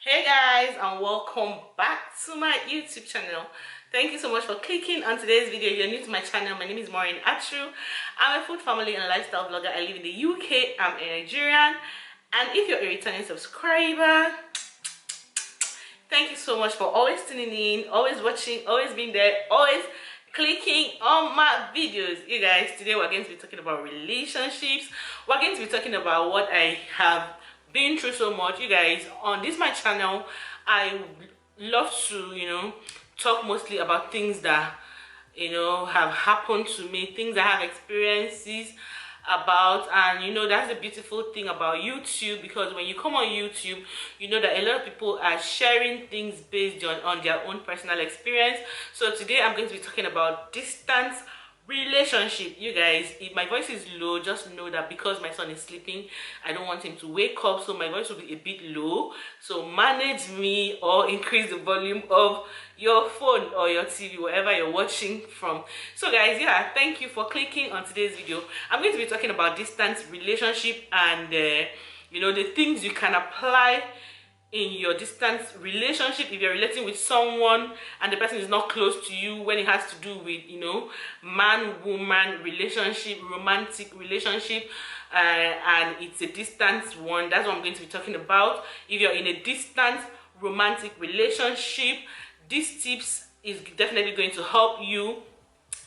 Hey guys, and welcome back to my YouTube channel. Thank you so much for clicking on today's video. If you're new to my channel, my name is Maureen Achu. I'm a food, family and lifestyle blogger. I live in the UK. I'm a Nigerian, and if you're a returning subscriber, thank you so much for always tuning in, always watching, always being there, always clicking on my videos. You guys, today we're going to be talking about relationships. We're going to be talking about what I have been through so much. You guys, on this my channel, I love to talk mostly about things that have happened to me, things I have experiences about. And that's the beautiful thing about YouTube, because when you come on YouTube, that a lot of people are sharing things based on their own personal experience. So today I'm going to be talking about distance relationship. You guys, if my voice is low, just know that because my son is sleeping, I don't want him to wake up, so my voice will be a bit low. So manage me or increase the volume of your phone or your TV, wherever you're watching from. So guys, yeah, thank you for clicking on today's video. I'm going to be talking about distance relationship and the things you can apply in your distance relationship if you're relating with someone and the person is not close to you, when it has to do with man-woman relationship, romantic relationship, and it's a distance one. That's what I'm going to be talking about. If you're in a distance romantic relationship, these tips is definitely going to help you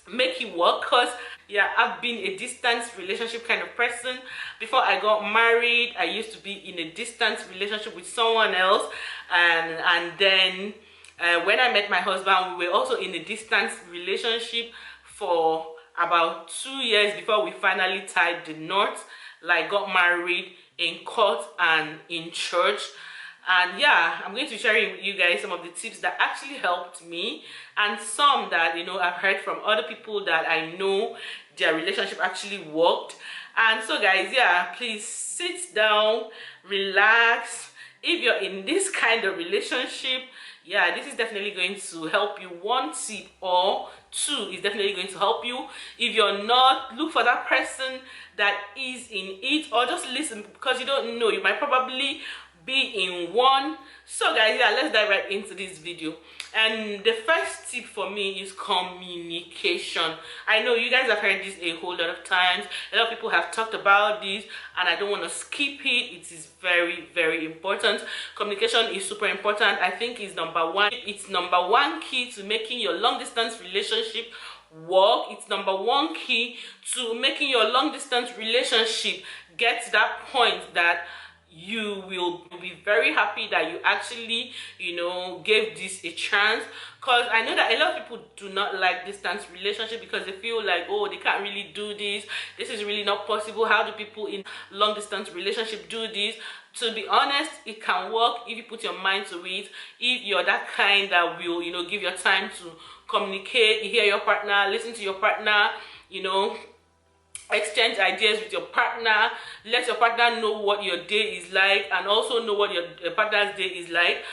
make it work. Because yeah, I've been a distance relationship kind of person. Before I got married, I used to be in a distance relationship with someone else, and then when I met my husband, we were also in a distance relationship for about 2 years before we finally tied the knot, like got married in court and in church. And yeah, I'm going to be sharing with you guys some of the tips that actually helped me, and some that I've heard from other people that I know their relationship actually worked. And so guys, yeah, please sit down, relax. If you're in this kind of relationship, yeah, this is definitely going to help you. One tip or two is definitely going to help you. If you're not, look for that person that is in it, or just listen, because you don't know, you might probably be in one. So guys, yeah, let's dive right into this video. And the first tip for me is communication. I know you guys have heard this a whole lot of times. A lot of people have talked about this, and I don't want to skip it. It is very, very important. Communication is super important. I think it's number one. It's number one key to making your long distance relationship work. It's number one key to making your long distance relationship get to that point that you will be very happy that you actually gave this a chance. Because I know that a lot of people do not like distance relationship, because they feel like, oh, they can't really do this is really not possible. How do people in long distance relationship do this? To be honest, it can work if you put your mind to it. If you're that kind that will give your time to communicate, you hear your partner, listen to your partner, exchange ideas with your partner, let your partner know what your day is like, and also know what your partner's day is like.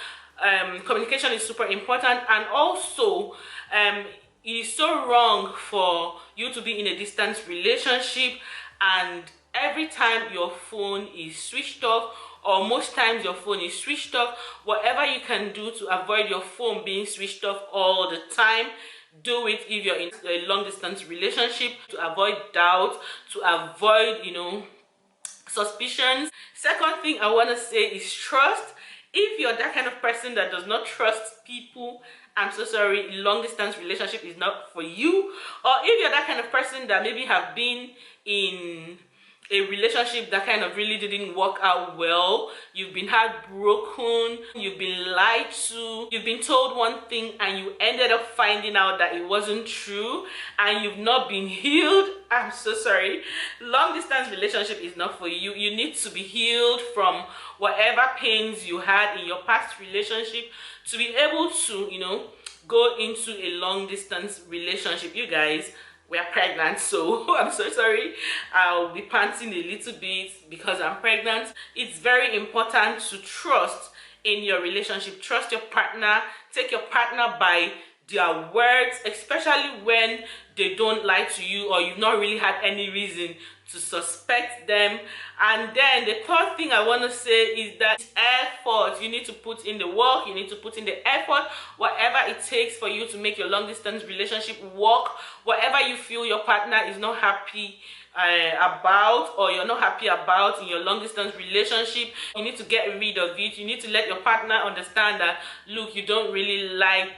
Communication is super important. And also it is so wrong for you to be in a distance relationship and every time your phone is switched off, or most times your phone is switched off. Whatever you can do to avoid your phone being switched off all the time, do it. If you're in a long distance relationship, to avoid doubt, to avoid suspicions. Second thing I want to say is trust. If you're that kind of person that does not trust people, I'm so sorry, long distance relationship is not for you. Or if you're that kind of person that maybe have been in a relationship that kind of really didn't work out well, you've been heartbroken, you've been lied to, you've been told one thing and you ended up finding out that it wasn't true, and you've not been healed, I'm so sorry. Long distance relationship is not for you. You need to be healed from whatever pains you had in your past relationship to be able to go into a long distance relationship. You guys, we are pregnant, so I'm so sorry, I'll be panting a little bit because I'm pregnant. It's very important to trust in your relationship. Trust your partner. Take your partner by their words, especially when they don't lie to you or you've not really had any reason to suspect them. And then the third thing I want to say is that effort. You need to put in the work, you need to put in the effort, whatever it takes for you to make your long distance relationship work. Whatever you feel your partner is not happy about, or you're not happy about in your long distance relationship, you need to get rid of it. You need to let your partner understand that, look, you don't really like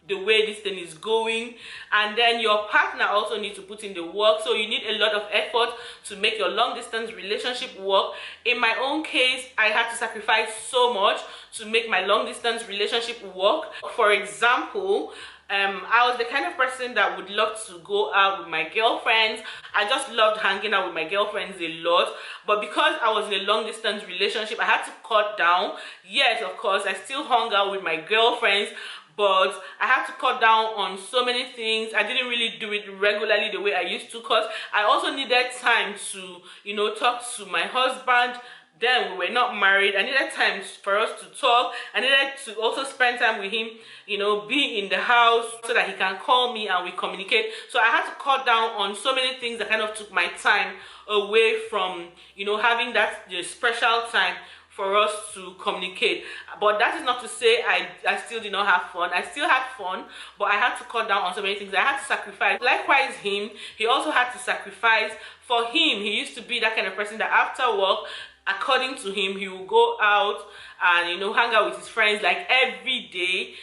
the way this thing is going. And then your partner also needs to put in the work. So you need a lot of effort to make your long distance relationship work. In my own case, I had to sacrifice so much to make my long distance relationship work. For example, I was the kind of person that would love to go out with my girlfriends. I just loved hanging out with my girlfriends a lot. But because I was in a long distance relationship, I had to cut down. Yes, of course, I still hung out with my girlfriends, but I had to cut down on so many things. I didn't really do it regularly the way I used to, because I also needed time to, you know, talk to my husband. Then we were not married. I needed time for us to talk. I needed to also spend time with him, you know, be in the house so that he can call me and we communicate. So I had to cut down on so many things that kind of took my time away from, you know, having that special time for us to communicate. But that is not to say I still did not have fun. I still had fun, but I had to cut down on so many things. I had to sacrifice. Likewise, he also had to sacrifice. For him, he used to be that kind of person that after work, according to him, he will go out and, you know, hang out with his friends like every day.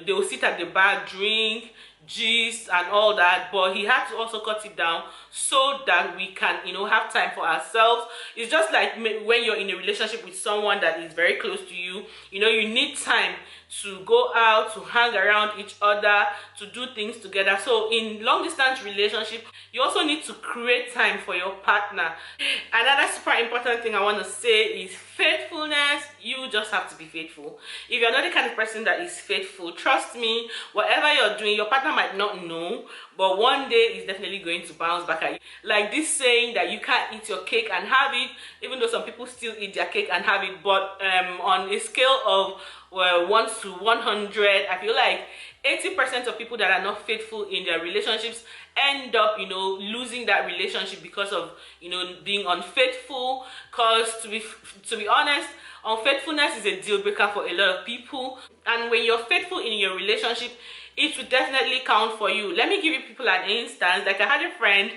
They will sit at the bar, drink, gist and all that. But he had to also cut it down so that we can, you know, have time for ourselves. It's just like when you're in a relationship with someone that is very close to you, you know, you need time to go out, to hang around each other, to do things together. So in long distance relationship, you also need to create time for your partner. Another super important thing I want to say is faithfulness. You just have to be faithful. If you're not the kind of person that is faithful, trust me, whatever you're doing, your partner might not know, but one day it's definitely going to bounce back at you. Like this saying that you can't eat your cake and have it, even though some people still eat their cake and have it. But on a scale of 1 to 100, I feel like 80% of people that are not faithful in their relationships end up, you know, losing that relationship because of, you know, being unfaithful. Because to be honest, unfaithfulness is a deal breaker for a lot of people. And when you're faithful in your relationship, it will definitely count for you. Let me give you people an instance. Like I had a friend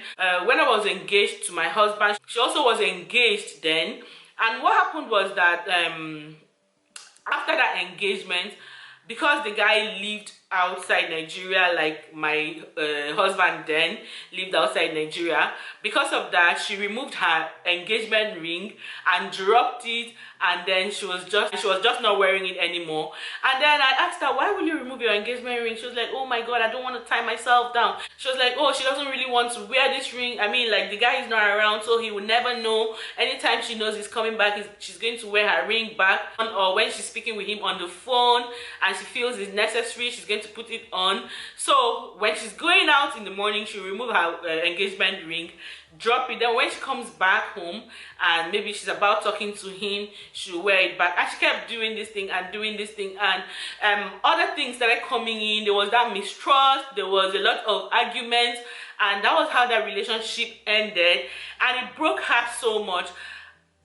when I was engaged to my husband. She also was engaged then. And what happened was that after that engagement, because the guy lived outside Nigeria, like my husband then lived outside Nigeria, because of that she removed her engagement ring and dropped it, and then she was just not wearing it anymore. And then I asked her, why will you remove your engagement ring? She was like, oh my god, I don't want to tie myself down. She was like, oh, she doesn't really want to wear this ring. I mean, like, the guy is not around, so he will never know. Anytime she knows he's coming back, she's going to wear her ring back. Or when she's speaking with him on the phone and she feels it's necessary, she's going to put it on. So when she's going out in the morning, she'll remove her engagement ring, drop it. Then when she comes back home and maybe she's about talking to him, she'll wear it back. And she kept doing this thing and doing this thing, and other things started coming in. There was that mistrust, there was a lot of arguments, and that was how that relationship ended. And it broke her so much.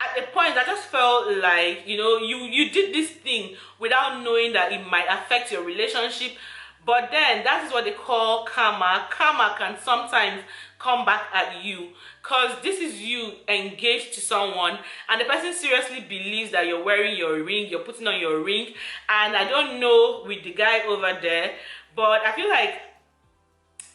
At a point, I just felt like, you know, you did this thing without knowing that it might affect your relationship. But then that is what they call karma. Karma can sometimes come back at you, because this is you engaged to someone and the person seriously believes that you're wearing your ring, you're putting on your ring. And I don't know with the guy over there, but I feel like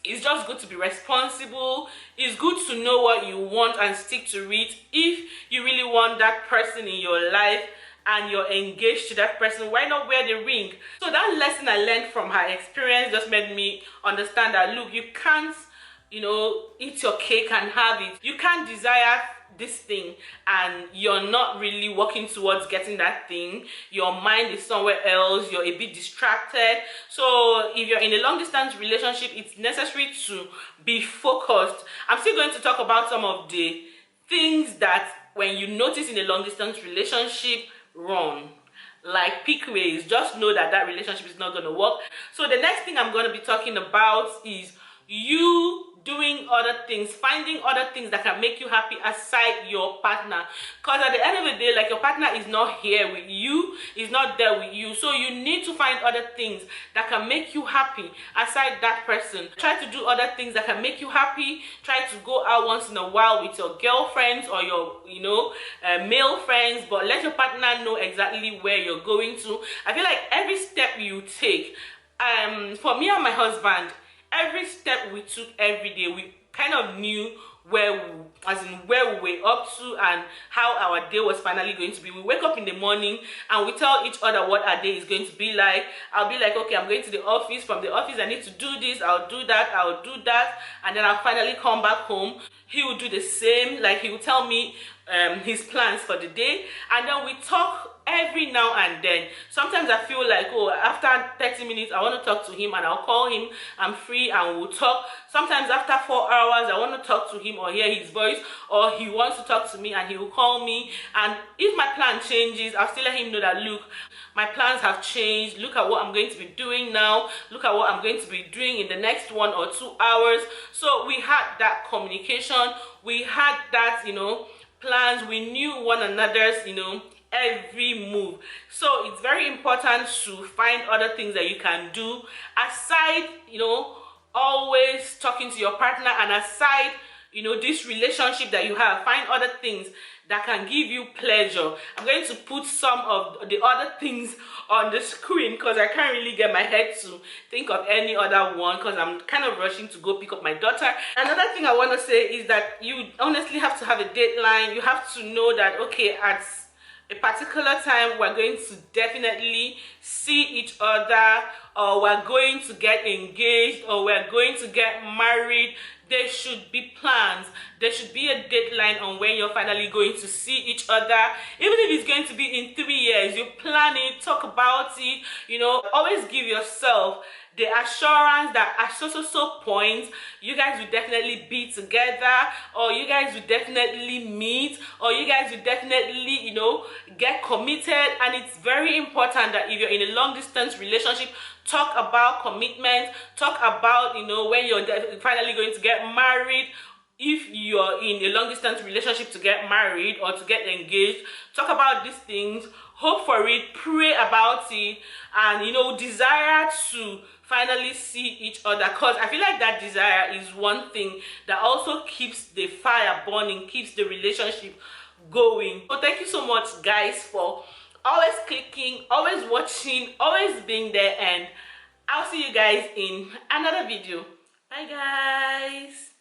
it's just good to be responsible. It's good to know what you want and stick to it. If you really want that person in your life and you're engaged to that person, why not wear the ring? So that lesson I learned from her experience just made me understand that, look, you can't, you know, eat your cake and have it. You can't desire this thing and you're not really working towards getting that thing. Your mind is somewhere else, you're a bit distracted. So if you're in a long distance relationship, it's necessary to be focused. I'm still going to talk about some of the things that when you notice in a long distance relationship, run. like pick ways. Just know that that relationship is not going to work. So the next thing I'm going to be talking about is you doing other things, finding other things that can make you happy aside your partner. Because at the end of the day, like, your partner is not here with you, is not there with you, so you need to find other things that can make you happy aside that person. Try to do other things that can make you happy. Try to go out once in a while with your girlfriends or your male friends, but let your partner know exactly where you're going to. I feel like every step you take, for me and my husband, every step we took every day, we kind of knew where we were up to and how our day was finally going to be. We wake up in the morning and we tell each other what our day is going to be like. I'll be like, okay, I'm going to the office. From the office, I need to do this, I'll do that, and then I'll finally come back home. He will do the same. Like, he will tell me his plans for the day, and then we talk every now and then. Sometimes I feel like, oh, after 30 minutes I want to talk to him, and I'll call him, I'm free, and we'll talk. Sometimes after 4 hours I want to talk to him or hear his voice, or he wants to talk to me and he will call me. And if my plan changes, I'll still let him know that, look, my plans have changed, look at what I'm going to be doing now, look at what I'm going to be doing in the next 1 or 2 hours. So we had that communication, we had that, plans, we knew one another's, every move. So it's very important to find other things that you can do aside, always talking to your partner, and aside, this relationship that you have. Find other things that can give you pleasure. I'm going to put some of the other things on the screen because I can't really get my head to think of any other one, because I'm kind of rushing to go pick up my daughter. Another thing I want to say is that you honestly have to have a deadline. You have to know that, okay, at a particular time we're going to definitely see each other, or we're going to get engaged, or we're going to get married. There should be plans. There should be a deadline on when you're finally going to see each other. Even if it's going to be in 3 years, you plan it, talk about it, always give yourself the assurance that at so point you guys will definitely be together, or you guys will definitely meet, or you guys will definitely get committed. And it's very important that if you're in a long distance relationship, talk about commitment, talk about when you're finally going to get married. If you're in a long distance relationship, to get married or to get engaged, talk about these things, hope for it, pray about it, and desire to finally see each other, because I feel like that desire is one thing that also keeps the fire burning, keeps the relationship going. So thank you so much, guys, for always clicking, always watching, always being there, and I'll see you guys in another video. Bye, guys.